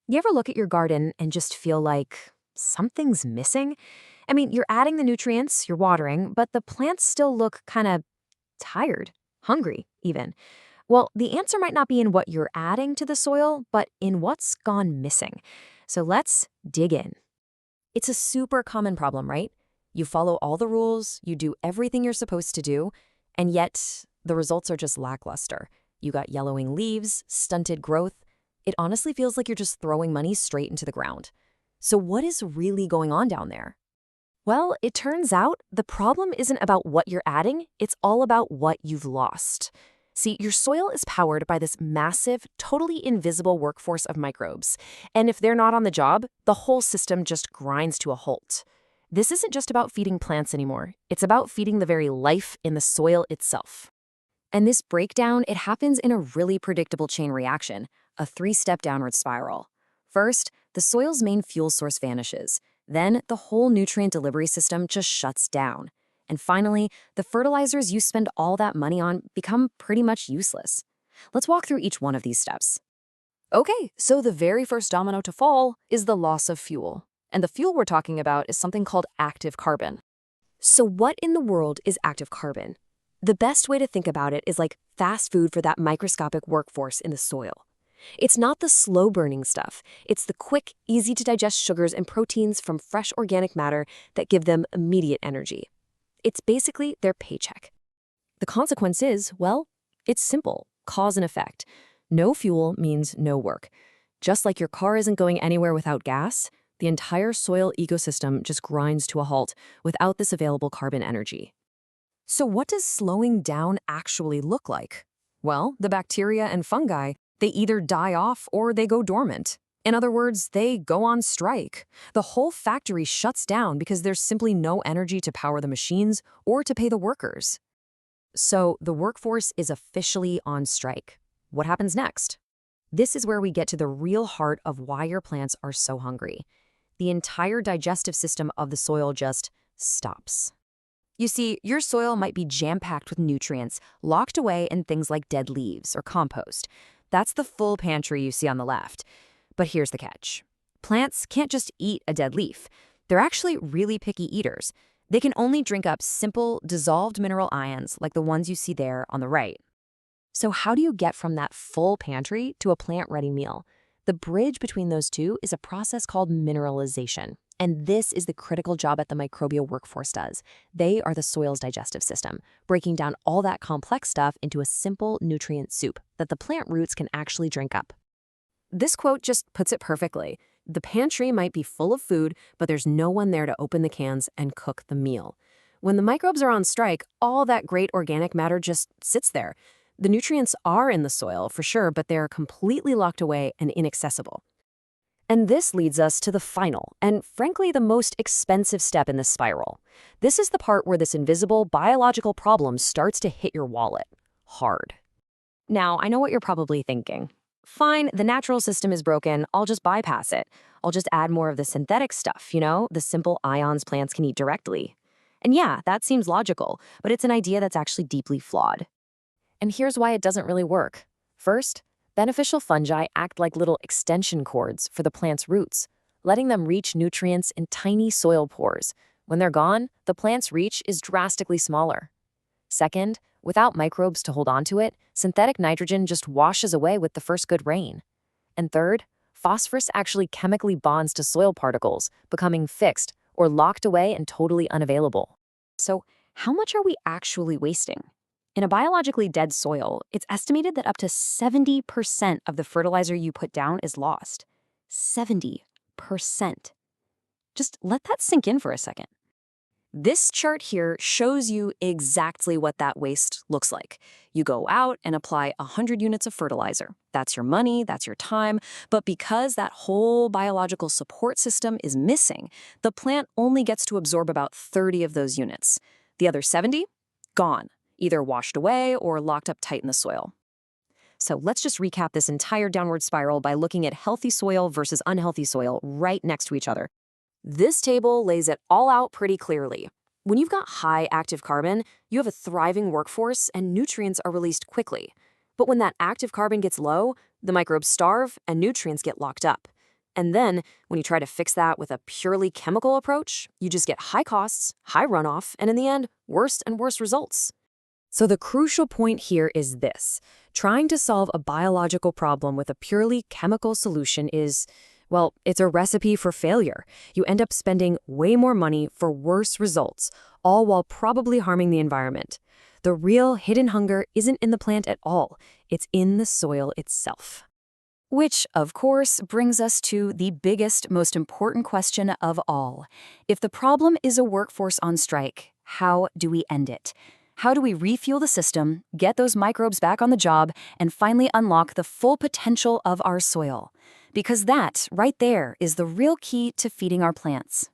You ever look at your garden and just feel like something's missing? I mean, you're adding the nutrients, you're watering, but the plants still look kind of tired, hungry, even. Well, the answer might not be in what you're adding to the soil, but in what's gone missing. So let's dig in. It's a super common problem, right? You follow all the rules, you do everything you're supposed to do, and yet the results are just lackluster. You got yellowing leaves, stunted growth. It honestly feels like you're just throwing money straight into the ground. So what is really going on down there? Well, it turns out the problem isn't about what you're adding, it's all about what you've lost. See, your soil is powered by this massive, totally invisible workforce of microbes. And if they're not on the job, the whole system just grinds to a halt. This isn't just about feeding plants anymore. It's about feeding the very life in the soil itself. And this breakdown, it happens in a really predictable chain reaction, a three-step downward spiral. First, the soil's main fuel source vanishes. Then, the whole nutrient delivery system just shuts down. And finally, the fertilizers you spend all that money on become pretty much useless. Let's walk through each one of these steps. Okay, so the very first domino to fall is the loss of fuel. And the fuel we're talking about is something called active carbon. So what in the world is active carbon? The best way to think about it is like fast food for that microscopic workforce in the soil. It's not the slow-burning stuff. It's the quick, easy-to-digest sugars and proteins from fresh organic matter that give them immediate energy. It's basically their paycheck. The consequence is, well, it's simple, cause and effect. No fuel means no work. Just like your car isn't going anywhere without gas, the entire soil ecosystem just grinds to a halt without this available carbon energy. So what does slowing down actually look like? Well, the bacteria and fungi, they either die off or they go dormant. In other words, they go on strike. The whole factory shuts down because there's simply no energy to power the machines or to pay the workers. So the workforce is officially on strike. What happens next? This is where we get to the real heart of why your plants are so hungry. The entire digestive system of the soil just stops. You see, your soil might be jam-packed with nutrients, locked away in things like dead leaves or compost. That's the full pantry you see on the left. But here's the catch. Plants can't just eat a dead leaf. They're actually really picky eaters. They can only drink up simple, dissolved mineral ions like the ones you see there on the right. So how do you get from that full pantry to a plant-ready meal? The bridge between those two is a process called mineralization. And this is the critical job that the microbial workforce does. They are the soil's digestive system, breaking down all that complex stuff into a simple nutrient soup that the plant roots can actually drink up. This quote just puts it perfectly. The pantry might be full of food, but there's no one there to open the cans and cook the meal. When the microbes are on strike, all that great organic matter just sits there. The nutrients are in the soil, for sure, but they're completely locked away and inaccessible. And this leads us to the final, and frankly the most expensive step in this spiral. This is the part where this invisible biological problem starts to hit your wallet hard. Now, I know what you're probably thinking. Fine, the natural system is broken, I'll just bypass it. I'll just add more of the synthetic stuff, the simple ions plants can eat directly. And yeah, that seems logical, but it's an idea that's actually deeply flawed. And here's why it doesn't really work. First, beneficial fungi act like little extension cords for the plant's roots, letting them reach nutrients in tiny soil pores. When they're gone, the plant's reach is drastically smaller. Second, without microbes to hold onto it, synthetic nitrogen just washes away with the first good rain. And third, phosphorus actually chemically bonds to soil particles, becoming fixed or locked away and totally unavailable. So, how much are we actually wasting? In a biologically dead soil, it's estimated that up to 70% of the fertilizer you put down is lost. 70%. Just let that sink in for a second. This chart here shows you exactly what that waste looks like. You go out and apply 100 units of fertilizer. That's your money, that's your time, but because that whole biological support system is missing, the plant only gets to absorb about 30 of those units. The other 70? Gone. Either washed away or locked up tight in the soil. So let's just recap this entire downward spiral by looking at healthy soil versus unhealthy soil right next to each other. This table lays it all out pretty clearly. When you've got high active carbon, you have a thriving workforce and nutrients are released quickly. But when that active carbon gets low, the microbes starve and nutrients get locked up. And then, when you try to fix that with a purely chemical approach, you just get high costs, high runoff, and in the end, worse and worse results. So the crucial point here is this. Trying to solve a biological problem with a purely chemical solution is, well, it's a recipe for failure. You end up spending way more money for worse results, all while probably harming the environment. The real hidden hunger isn't in the plant at all. It's in the soil itself. Which, of course, brings us to the biggest, most important question of all. If the problem is a workforce on strike, how do we end it? How do we refuel the system, get those microbes back on the job, and finally unlock the full potential of our soil? Because that, right there, is the real key to feeding our plants.